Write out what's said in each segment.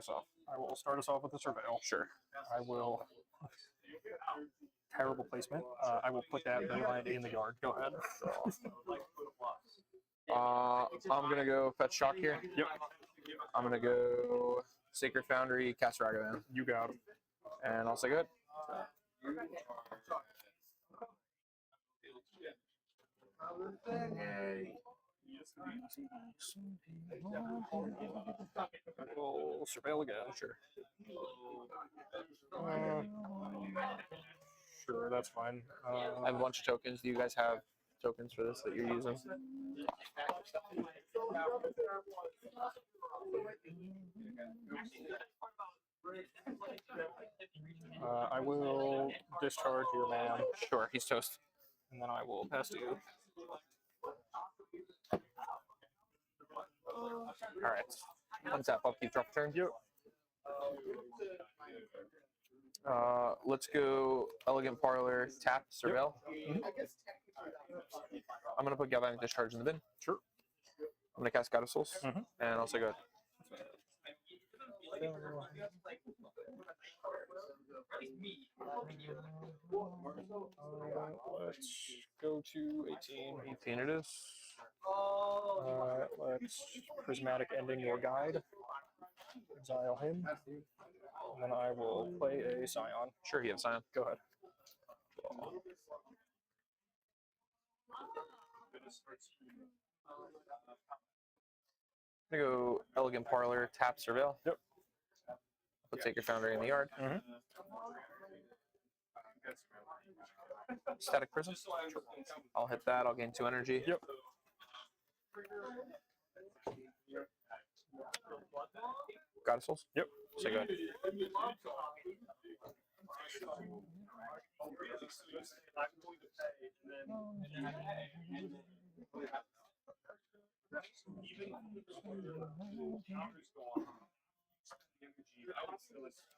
us off? I will start us off with the surveil. Sure. I will. Terrible placement. I will put that leyline in the yard. Go ahead. I'm gonna go fetch shock here. Yep. I'm gonna go Sacred Foundry, cast Ragavan, You got it. and I'll say good. We'll surveil again. Sure. Sure, that's fine. I have a bunch of tokens. Do you guys have tokens for this that you're using? I will discharge your man, Sure, he's toast. and then I will pass to you. All right. Untap, upkeep, drop turn. Yep. Let's go Elegant Parlor, tap, surveil. I'm gonna put Galvanic Discharge in the bin. Sure. I'm gonna cast God of Souls, and I'll say good. Let's go to 18. 18 it is. Let's Prismatic Ending your guide. Exile him. And then I will play a Scion. Sure, you have Scion. Go ahead. I'm gonna go Elegant Parlor, tap, surveil. Yep. Put Sacred Foundry in the yard. Static Prison. I'll hit that. I'll gain 2 energy. Yep. God of Souls. Yep. Say good.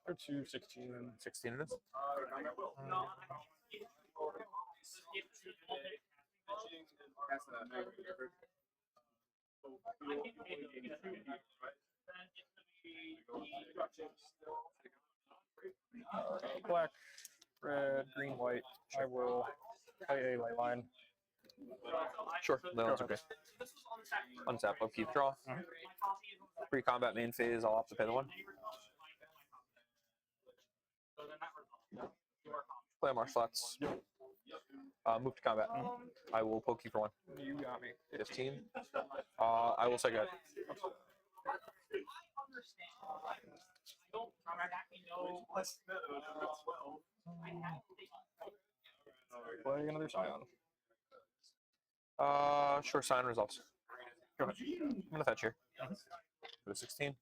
Or to 16. 16 it is. Black, red, green, white. I will play a leyline. Sure, that's okay. Untap, upkeep, draw. Pre-combat main phase, I'll have to pay the 1. Play a Marsh Flats. Move to combat. I will poke you for 1. You got me. 15. I will say good. Play another Scion. Sure, Scion resolves. Go ahead. I'm gonna fetch here. Go to 16.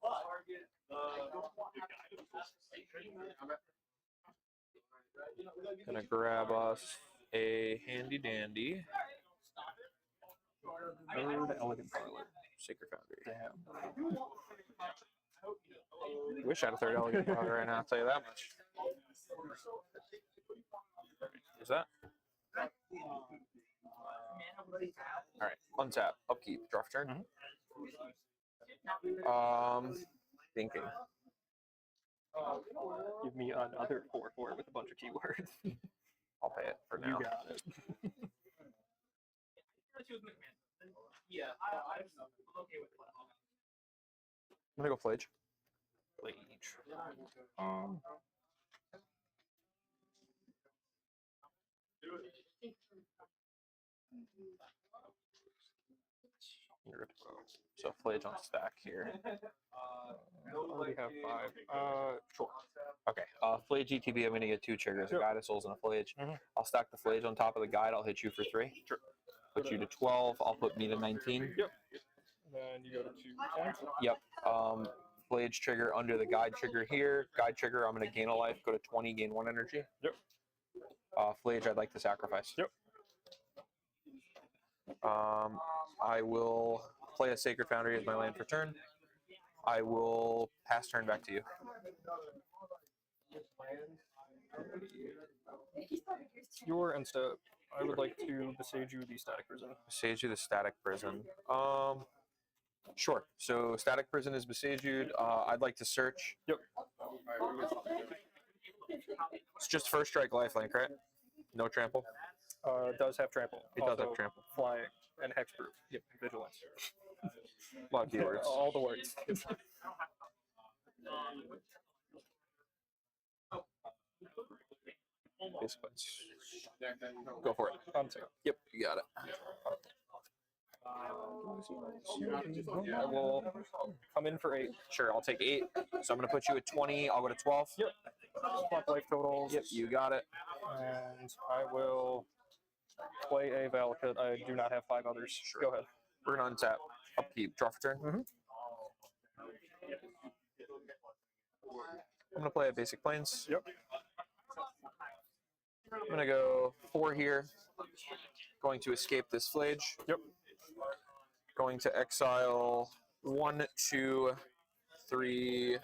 Gonna grab us a handy dandy. Third Elegant Parlor. Sacred Foundry. Damn. Wish I had a 3rd Elegant Parlor right now, I'll tell you that much. Is that? Alright, untap, upkeep, draw for turn. Thinking. Give me another 4/4 with a bunch of keywords. I'll pay it for now. You got it. I'm gonna go Flage. So Flage on stack here. I already have 5. Sure. Okay. Flage ETB, I'm gonna get 2 triggers, a Guide of Souls and a Flage. Mhm. I'll stack the Flage on top of the guide, I'll hit you for 3. Sure. Put you to 12, I'll put me to 19. Yep. Then you go to 2. Yep. Flage trigger under the guide trigger here. Guide trigger, I'm gonna gain a life, go to 20, gain 1 energy. Yep. Flage, I'd like to sacrifice. Yep. I will play a Sacred Foundry as my land for turn. I will pass turn back to you. Your and step. I would like to besage you the Static Prison. Sage you the Static Prison. Sure. So static prison is besieged. I'd like to search. Yep. It's just first strike lifelink, right? No trample. It does have trample. It does Also, have trample. Flying and hexproof. Yep. Vigilance. A lot of keywords. All the words. Basically. Go for it. Untap. Yep, you got it. I will come in for 8. Sure, I'll take 8. So I'm going to put you at 20. I'll go to 12. Yep. Swap life totals. Yep, you got it. And I will play a Valakut. I do not have 5 others. Sure. Go ahead. We're going to untap. Upkeep. Draw for turn. Mhm. I'm going to play a basic plains. Yep. I'm going to go 4 here. Going to escape this flage. Yep. Going to exile 1, 2, 3,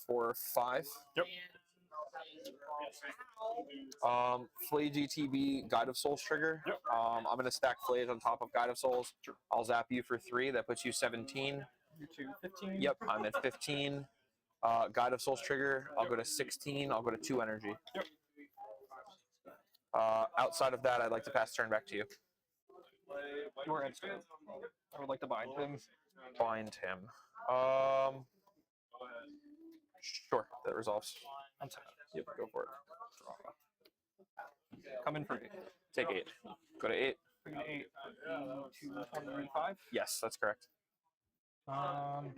4, 5. Yep. Flage ETB, Guide of Souls trigger. Yep. I'm going to stack Flage on top of Guide of Souls. Sure. I'll zap you for 3. That puts you 17. You to 15. Yep, I'm at 15. Guide of Souls trigger. I'll go to 16. I'll go to 2 energy. Yep. Outside of that, I'd like to pass turn back to you. Your instant. I would like to bind him. Bind him. Sure, that resolves. Untap. Yep, go for it. Come in for 8. Take 8. Go to 8. 8 to 25. Yes, that's correct. And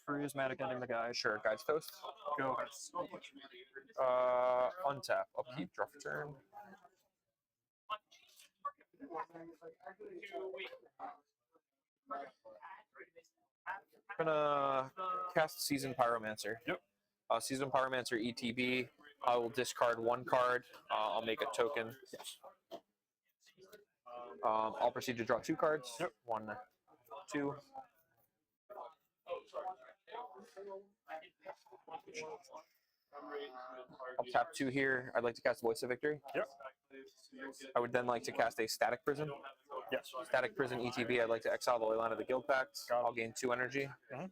Prismatic ending the guy. Sure, Guide's Toast. Go ahead. Untap. Upkeep, draw for turn. I'm gonna cast Seasoned Pyromancer. Yep. Seasoned Pyromancer ETB. I will discard 1 card. I'll make a token. I'll proceed to draw 2 cards. Yep. 1, 2. I'll tap 2 here. I'd like to cast Voice of Victory. Yep. I would then like to cast a Static Prison. Yes. Static Prison ETB. I'd like to exile the Leyline of the Guild Pact. Got it. I'll gain 2 energy. Mhm.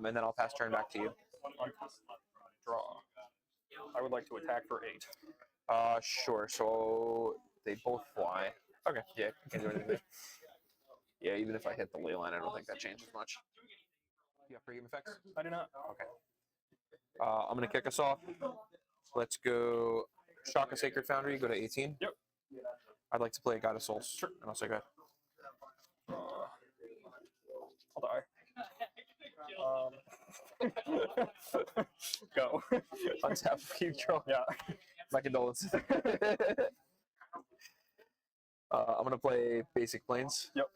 And then I'll pass turn back to you. Draw. I would like to attack for 8. Sure. So they both fly. Okay. Yeah, can't do anything there. Yeah, even if I hit the Leyline, I don't think that changes much. You have pre-game effects? I do not. Okay. I'm going to kick us off. Let's go Shaka Sacred Foundry, go to 18. Yep. I'd like to play God of Souls. Sure. And I'll say go ahead. I'll die. Go. Untap, keep draw. Yeah. My condolences. I'm going to play Basic Plains. Yep.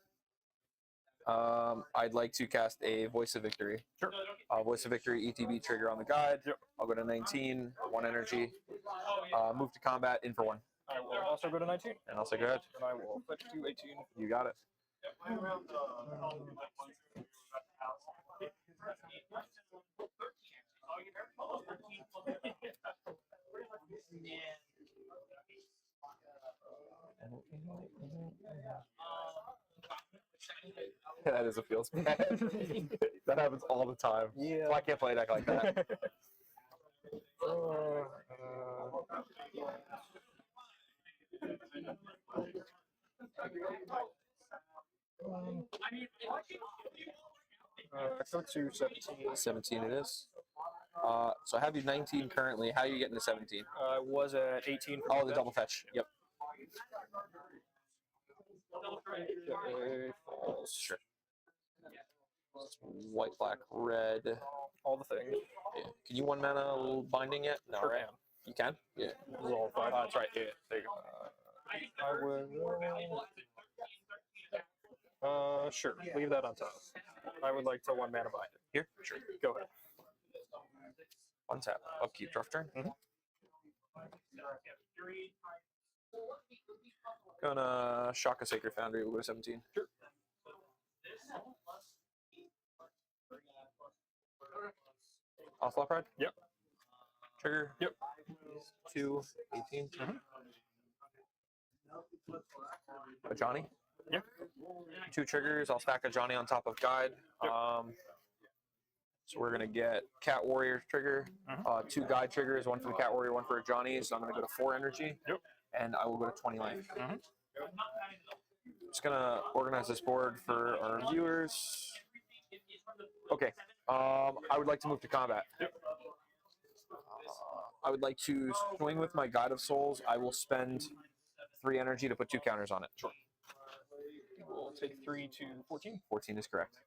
I'd like to cast a Voice of Victory. Sure. Voice of Victory ETB trigger on the guide. Yep. I'll go to 19, 1 energy. Move to combat, in for 1. I will also go to 19. And I'll say go ahead. And I will fetch to 18. You got it. That is a feels bad. That happens all the time. Yeah. So I can't play a deck like that. Go to 17. 17 it is. So I have you 19 currently. How are you getting to 17? I was at 18. For Oh, the double fetch. Yep. Falls. Sure. White, black, red. All the things. Yeah. Can you 1 mana binding it? No, Sure right? can. You can? Yeah. Resolve 5. That's right. Yeah. There you go. I would. Sure. Leave that on top. I would like to 1 mana bind it. Here? Sure. Go ahead. Untap. Upkeep. Draw for turn. Mhm. Gonna Shaka Sacred Foundry. We'll go to 17. Sure. Ocelot Pride? Yep. Trigger? Yep. 2, 18. A Johnny. Yeah. 2 triggers. I'll stack a Johnny on top of guide. Yep. So we're gonna get Cat Warrior trigger, 2 guide triggers, 1 for the Cat Warrior, 1 for a Johnny. So I'm gonna go to 4 energy. Yep. And I will go to 20 life. Just gonna organize this board for our viewers. Okay. I would like to move to combat. Yep. I would like to swing with my Guide of Souls. I will spend 3 energy to put 2 counters on it. Sure. We'll take 3 to 14. 14 is correct.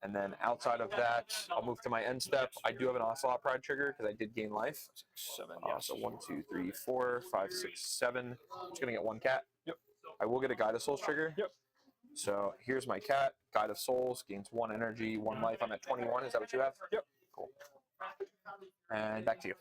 And then outside of that, I'll move to my end step. I do have an Ocelot Pride trigger because I did gain life. 7. So 1, 2, 3, 4, 5, 6, 7. I'm just gonna get 1 cat. Yep. I will get a Guide of Souls trigger. Yep. So here's my cat. Guide of Souls gains 1 energy, 1 life. I'm at 21. Is that what you have? Yep. Cool. And back to you.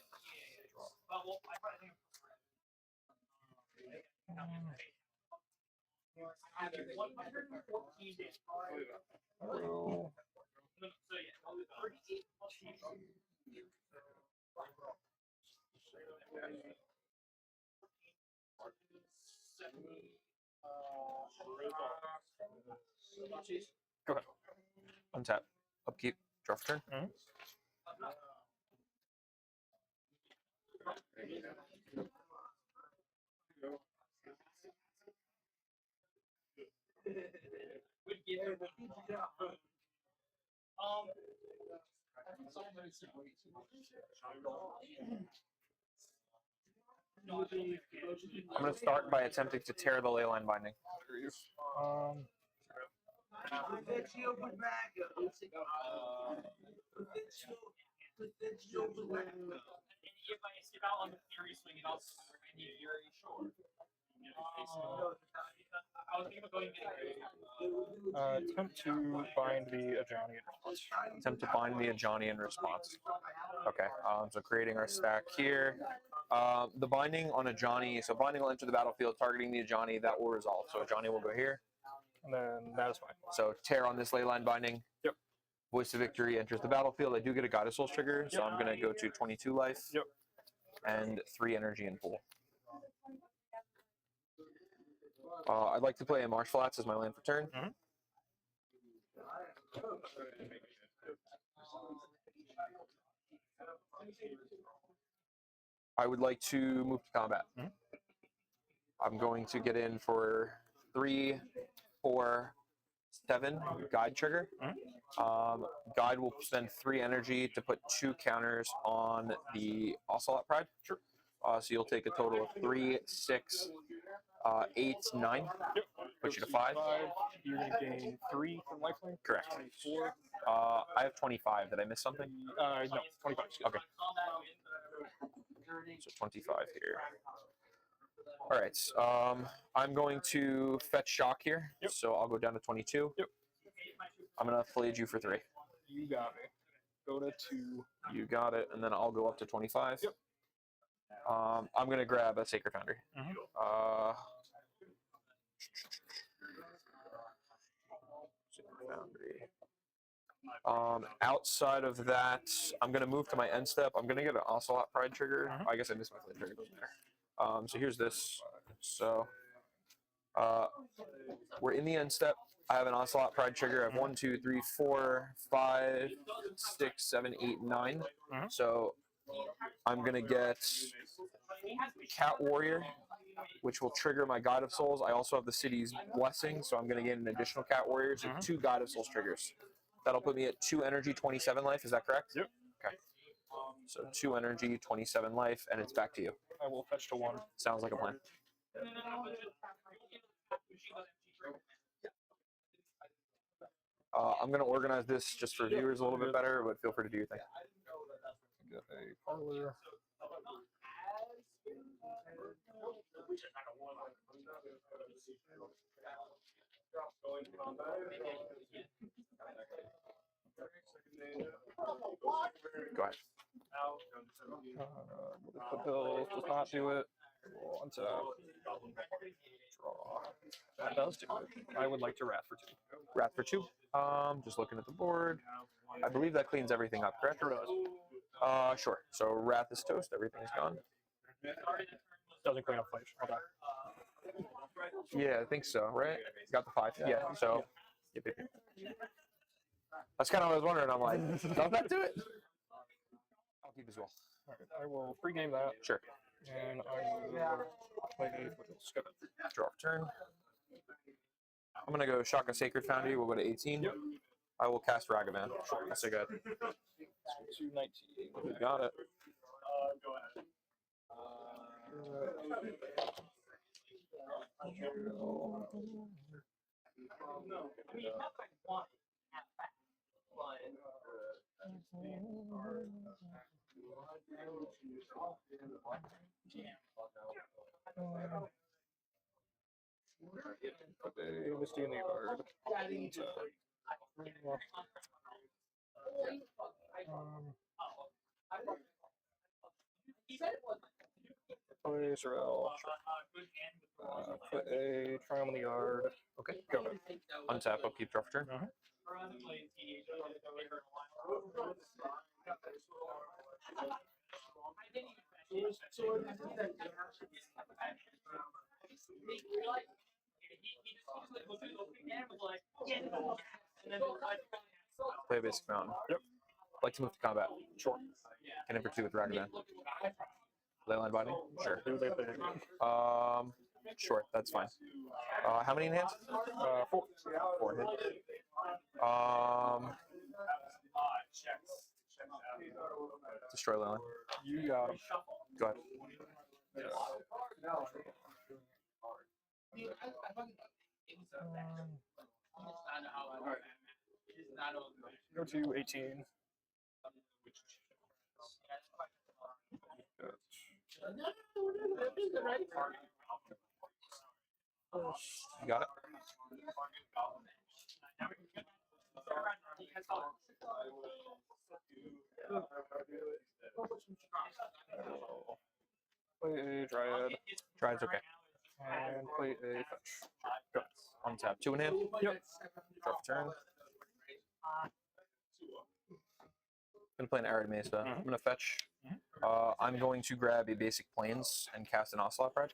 Go ahead. Untap. Upkeep. Draw for turn. I'm going to start by attempting to tear the leyline binding. Attempt to bind the Ajani in response. Attempt to bind the Ajani in response. Okay, so creating our stack here. The binding on Ajani, so binding will enter the battlefield, targeting the Ajani, that will resolve. So Ajani will go here. And then that is fine. So tear on this leyline binding. Yep. Voice of Victory enters the battlefield. I do get a Guide of Souls trigger, so I'm going to go to 22 life. Yep. And 3 energy in pool. I'd like to play a Marsh Flats as my land for turn. I would like to move to combat. I'm going to get in for 3, 4, 7 guide trigger. Guide will spend 3 energy to put 2 counters on the Ocelot Pride. Sure. So you'll take a total of 3, 6, 8, 9. Yep. Put you to 5. You're going to gain 3 from lifelink. Correct. 24. I have 25. Did I miss something? No, 25. Okay. So 25 here. All right. I'm going to fetch shock here. Yep. So I'll go down to 22. Yep. I'm going to flayage you for 3. You got me. Go to 2. You got it. And then I'll go up to 25. Yep. I'm going to grab a Sacred Foundry. Sacred Foundry. Outside of that, I'm going to move to my end step. I'm going to get an Ocelot Pride trigger. I guess I missed my flame trigger. Doesn't matter. So here's this. So we're in the end step. I have an Ocelot Pride trigger. I have 1, 2, 3, 4, 5, 6, 7, 8, 9. So I'm going to get Cat Warrior, which will trigger my Guide of Souls. I also have the city's blessing, so I'm going to get an additional Cat Warrior, so 2 Guide of Souls triggers. That'll put me at 2 energy, 27 life. Is that correct? Yep. Okay. So 2 energy, 27 life, and it's back to you. I will fetch to 1. Sounds like a plan. I'm going to organize this just for viewers a little bit better, but feel free to do your thing. Get a parlor. Go ahead. The bill does not do it. We'll untap. Draw. That does do it. I would like to Wrath for 2. Wrath for 2. Just looking at the board. I believe that cleans everything up, correct? Sure does. Sure. So Wrath is toast. Everything's gone. Doesn't clean up flash. Okay. Yeah, I think so, right? Got the 5. Yeah, so. Yep, yep, yep. That's kind of what I was wondering. I'm like, does that do it? I'll keep as well. All right, I will pregame that. Sure. And I will play skip it. Draw off turn. I'm going to go Shaka Sacred Foundry. We'll go to 18. Yep. I will cast Ragavan. That's a good. 219. We got it. Put a Misty in the yard. Play Sorrel. Put a Triumph in the yard. Okay. Go ahead. Untap, upkeep, draw for turn. Play a basic mountain. Yep. Like to move to combat. Sure. Get in for 2 with Ragavan. Leyline binding? Sure. Sure, that's fine. How many in hand? 4. 4 hit. Destroy Leyline. You got him. Go ahead. Go to 18. You got it. Play a Dryad. Dryad's okay. And play a Fetch. Go. Untap. 2 in hand. Yep. Draw for turn. Gonna play an Arid Mesa. I'm gonna fetch. I'm going to grab a basic plains and cast an Ocelot Pride.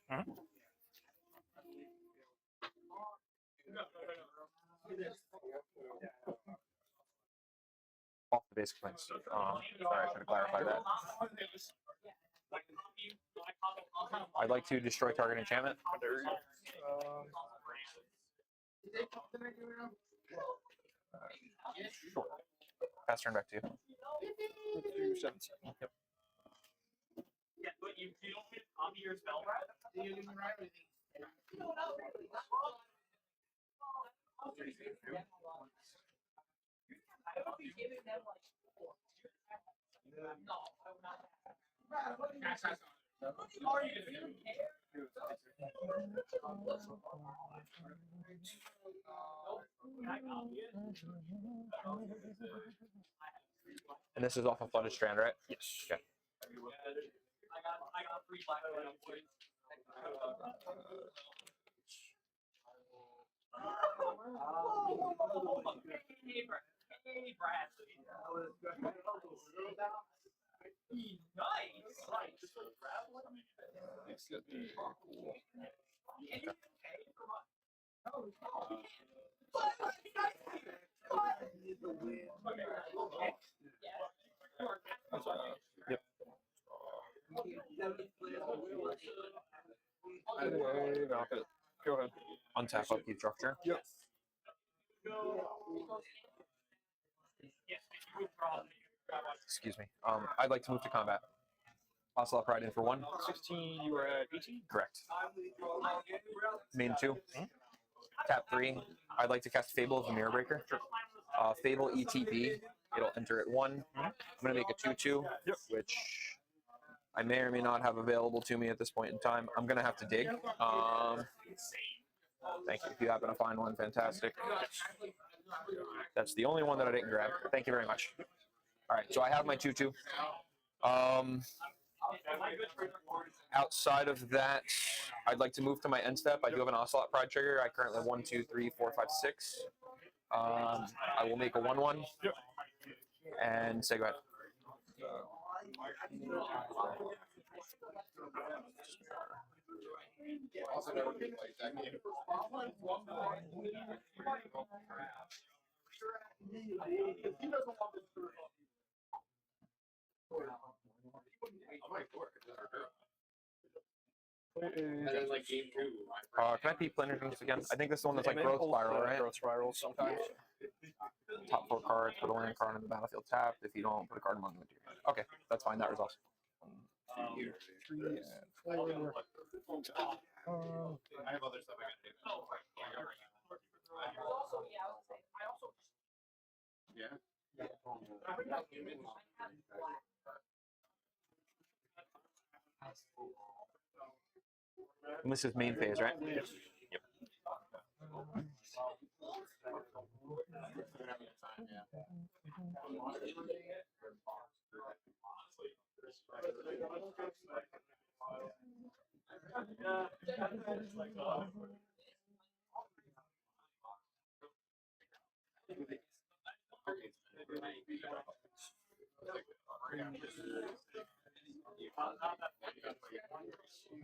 Off the basic plains. Sorry, I should have clarified that. I'd like to destroy target enchantment. Sure. Pass turn back to you. 17. Yep. Yeah, but you don't get copy your spell, right? I would be giving them like 4. No, I would not. And this is off of Flooded Strand, right? Yes. Okay. I got 3 black. Hey, Bradley. Nice. It's good. Cool. Yep. Anyway, Valakut. Go ahead. Untap, upkeep, draw for turn. Yep. Excuse me. I'd like to move to combat. Ocelot Pride in for 1. 16, you were at 18? Correct. Main 2. Tap 3. I'd like to cast Fable of the Mirror Breaker. Fable ETB. It'll enter at 1. I'm going to make a 2/2, which I may or may not have available to me at this point in time. I'm going to have to dig. Thank you. If you happen to find one, fantastic. That's the only one that I didn't grab. Thank you very much. All right, so I have my 2/2. Outside of that, I'd like to move to my end step. I do have an Ocelot Pride trigger. I currently have 1, 2, 3, 4, 5, 6. I will make a 1/1 and say go ahead. Also never played that game. I might work. And then like game 2. Can I peep Plannerings again? I think this is the one that's like Yeah, growth maybe spiral, right? Growth spiral sometimes. Top 4 cards, put a land card on the battlefield tapped. If you don't, put a card among them. Okay, that's fine. That resolves. 1, 2, 3, and 4. I have other stuff I gotta do. Also, yeah, I would say, I also. Yeah. And this is main phase, right? Yes. Yep.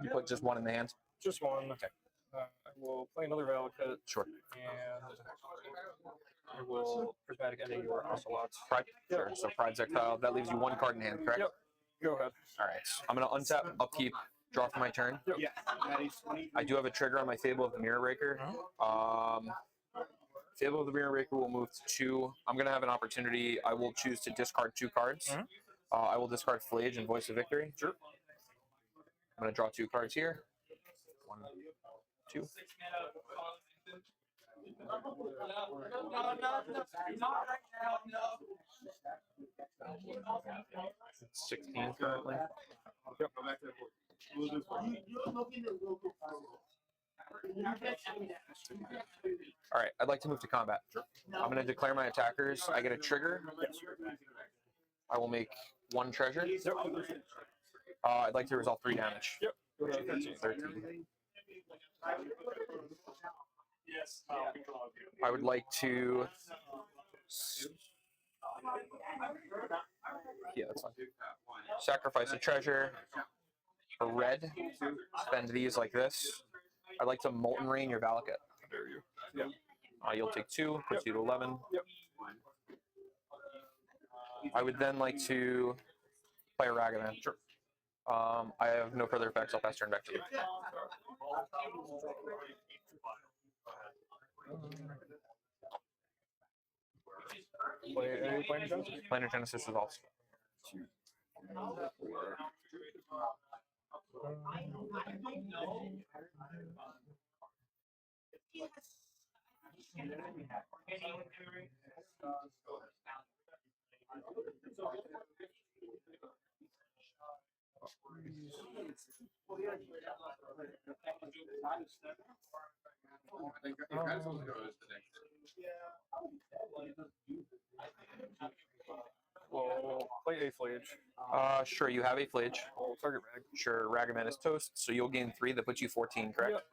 You put just one in the hand? Just one. Okay. I will play another Valakut. Sure. And I will prismatic ending your ocelots. Pride? Sure. So Pride's exiled. That leaves you one card in hand, correct? Yep. Go ahead. All right. I'm going to untap, upkeep, draw for my turn. Yep. I do have a trigger on my Fable of the Mirror Breaker. Fable of the Mirror Breaker will move to 2. I'm going to have an opportunity. I will choose to discard 2 cards. I will discard Flage and Voice of Victory. Sure. I'm going to draw 2 cards here. 1, 2. It's 16 currently. Yep. Go back to the board. We'll do All right, I'd like to move to combat. I'm going to declare my attackers. I get a trigger. I will make 1 treasure. Yep. I'd like to resolve 3 damage. Yep. Go ahead. 13. I would like to. Yeah, that's fine. Sacrifice a treasure. A red. Spend these like this. I'd like to Molten Rain your Valakut. There you. Yep. You'll take 2, puts you to 11. Yep. I would then like to play a Ragavan. Sure. I have no further effects. I'll pass turn back to you. Play a Planar Genesis. Planar Genesis resolves. I think you guys will go to the next. We'll play a Flage. Sure, you have a Flage. We'll target Rag. Sure, Ragavan is toast, so you'll gain 3. That puts you 14, correct? Yep.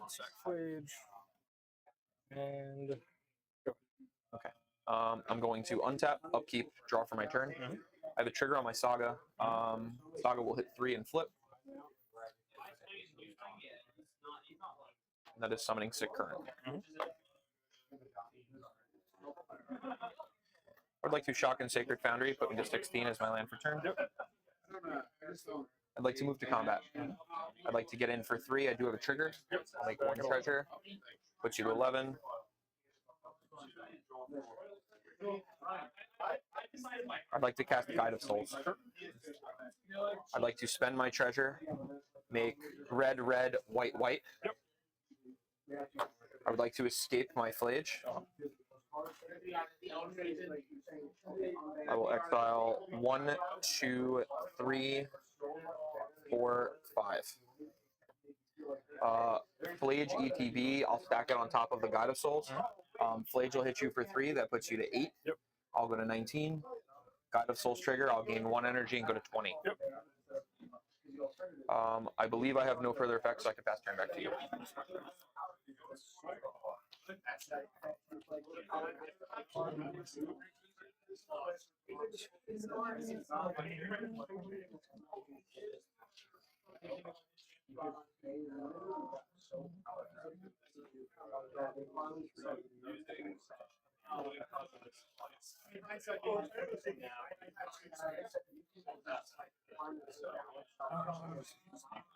Sack Flage. And I'm going to untap, upkeep, draw for my turn. I have a trigger on my Saga. Saga will hit 3 and flip. And that is summoning sick currently. I'd like to shock in Sacred Foundry, put me to 16 as my land for turn. I'd like to move to combat. I'd like to get in for 3. I do have a trigger. I'll make 1 treasure. Put you to 11. I'd like to cast Guide of Souls. I'd like to spend my treasure, make red, red, white, white. I would like to escape my Flage. I will exile 1, 2, 3, 4, 5. Flage ETB, I'll stack it on top of the Guide of Souls. Flage will hit you for 3, that puts you to 8. Yep. I'll go to 19. Guide of Souls trigger, I'll gain 1 energy and go to 20. Yep. I believe I have no further effects, so I can pass turn back to you.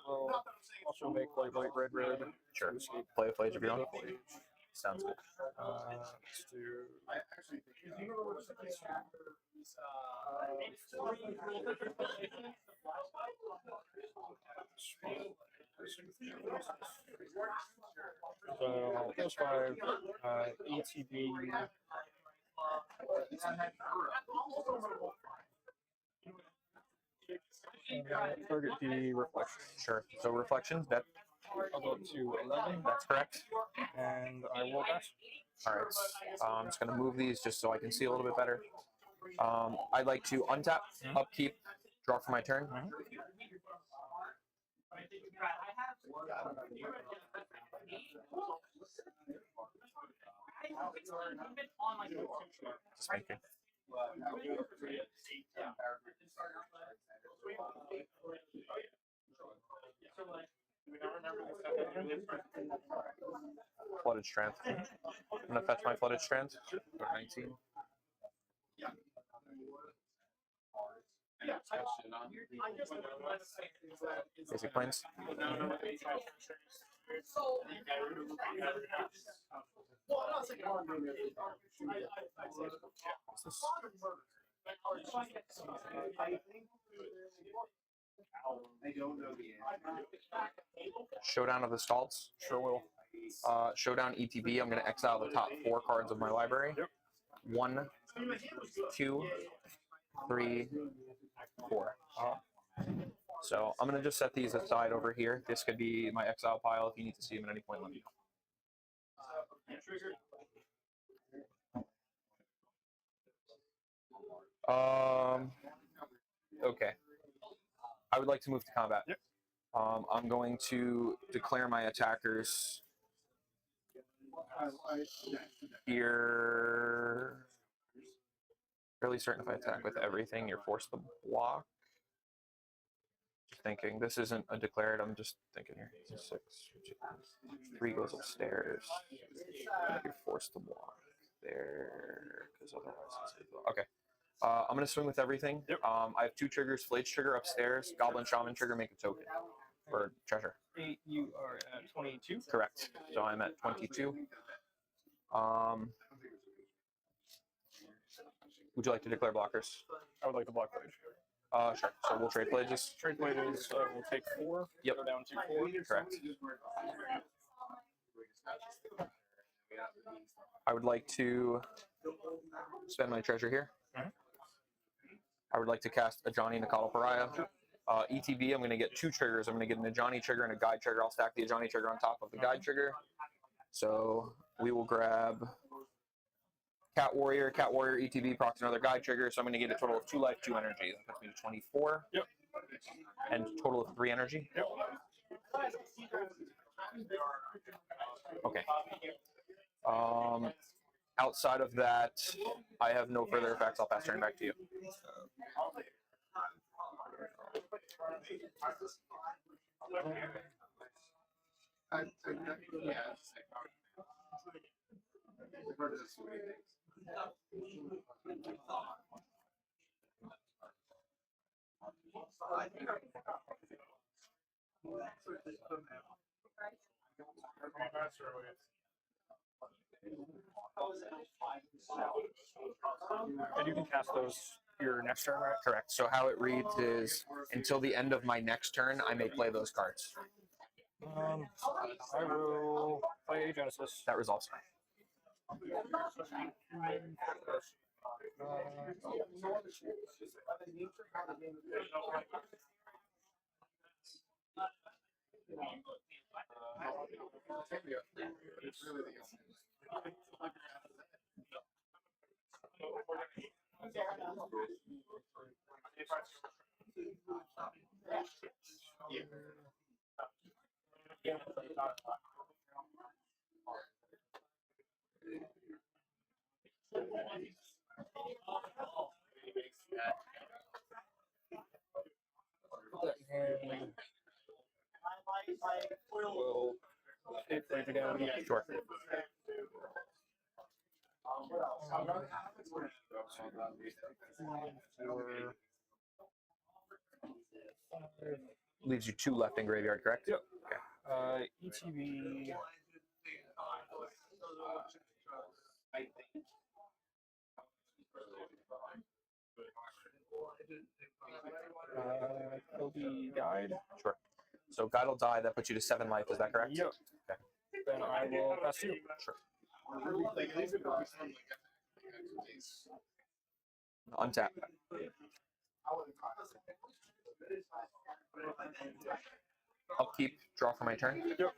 Well, also make white, red, red. Sure. Play a Flage if you want. Sounds good. Let's do. So those 5, ETB. Target the reflection. Sure. So reflection, that I'll go up to 11. that's correct. And I will pass. All right. I'm just gonna move these just so I can see a little bit better. I'd like to untap, upkeep, draw for my turn. Just thinking. Flooded Strength. I'm gonna fetch my Flooded Strength. Go to 19. Basic planes. What's this? Showdown of the Stalts. Sure will. Showdown ETB. I'm going to exile the top 4 cards of my library. Yep. 1, 2, 3, 4. So I'm going to just set these aside over here. This could be my exile pile. If you need to see them at any point, let me know. Okay. I would like to move to combat. Yep. I'm going to declare my attackers here. Fairly certain if I attack with everything, you're forced to block. Just thinking, this isn't a declared, I'm just thinking here. 6, 3 goes upstairs. You're forced to block there, because otherwise it's okay. I'm going to swing with everything. Yep. I have 2 triggers, Flage trigger upstairs, Goblin Shaman trigger, make a token. For treasure. 8, you are at 22. Correct. So I'm at 22. Would you like to declare blockers? I would like to block Blade. Sure. So we'll trade Flages. Trade Blade is we'll take 4. Yep. Go down to 4. Correct. I would like to spend my treasure here. I would like to cast Ajani Nakala Pariah. ETB, I'm going to get 2 triggers. I'm going to get an Ajani trigger and a guide trigger. I'll stack the Ajani trigger on top of the guide trigger. So we will grab Cat Warrior, ETB, procs another guide trigger. So I'm going to get a total of 2 life, 2 energy. That puts me to 24. Yep. And total of 3 energy. Yep. Okay. Outside of that, I have no further effects. I'll pass turn back to you. And you can cast those your next turn, right? Correct. So how it reads is, until the end of my next turn, I may play those cards. I will play Genesis. That resolves. 8 play again. Sure. Leaves you 2 left in graveyard, correct? Yep. Okay. ETB. Kobe Guide. Sure. So Guide will die. That puts you to 7 life. Is that correct? Yep. Okay. Then I will pass you. Sure. Untap. Upkeep. Draw for my turn. Yep.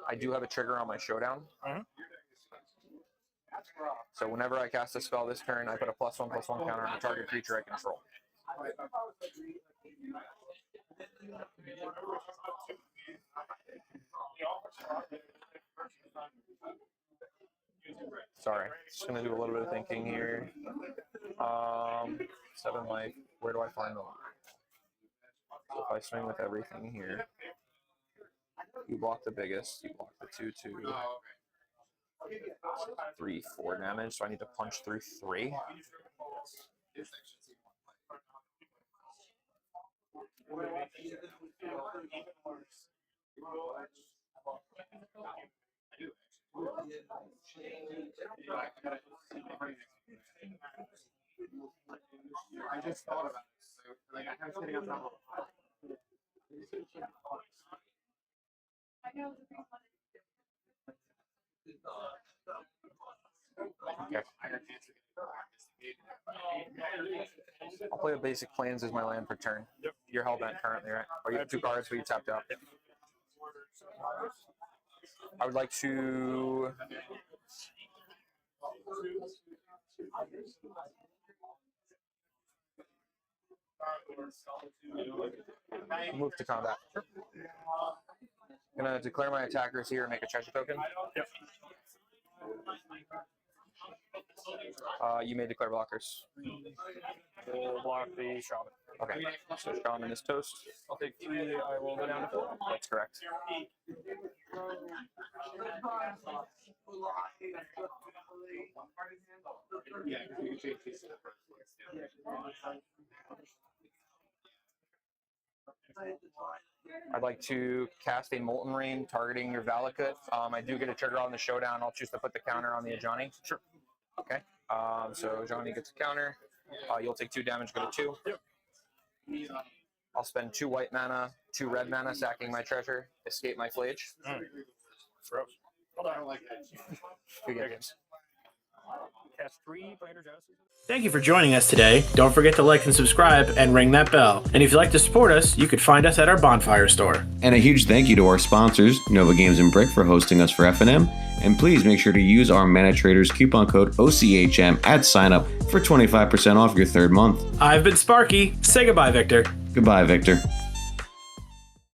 I do have a trigger on my showdown. Mhm. So whenever I cast a spell this turn, I put a +1/+1 counter on the target creature I control. Sorry, just gonna do a little bit of thinking here. 7 life. Where do I find the line? So if I swing with everything here, you block the biggest. You block the 2/2. 3, 4 damage. So I need to punch through 3. I just thought about it. So, like, I was sitting on top of Okay. I'll play a basic plans as my land per turn. Yep. You're hellbent currently, right? Or you have 2 cards, but you tapped out. I would like to move to combat. Gonna declare my attackers here and make a treasure token. Yep. You may declare blockers. We'll block the shaman. Okay. So shaman is toast. I'll take 3. I will go down to 4. That's correct. yeah, you can change these. I'd like to cast a Molten Rain targeting your Valakut. I do get a trigger on the showdown. I'll choose to put the counter on the Ajani. Sure. Okay. So Ajani gets a counter. You'll take 2 damage, go to 2. Yep. I'll spend 2 white mana, 2 red mana, sacking my treasure, escape my Flage. Gross. Hold I don't on. like that. Good games. Cast 3 Fighter Genesis. Thank you for joining us today. Don't forget to like and subscribe and ring that bell. And if you'd like to support us, you could find us at our Bonfire store. And a huge thank you to our sponsors, Nova Games and Brick, for hosting us for FNM. And please make sure to use our Mana Traders coupon code OCHM at signup for 25% off your 3rd month. I've been Sparky. Say goodbye, Victor. Goodbye, Victor.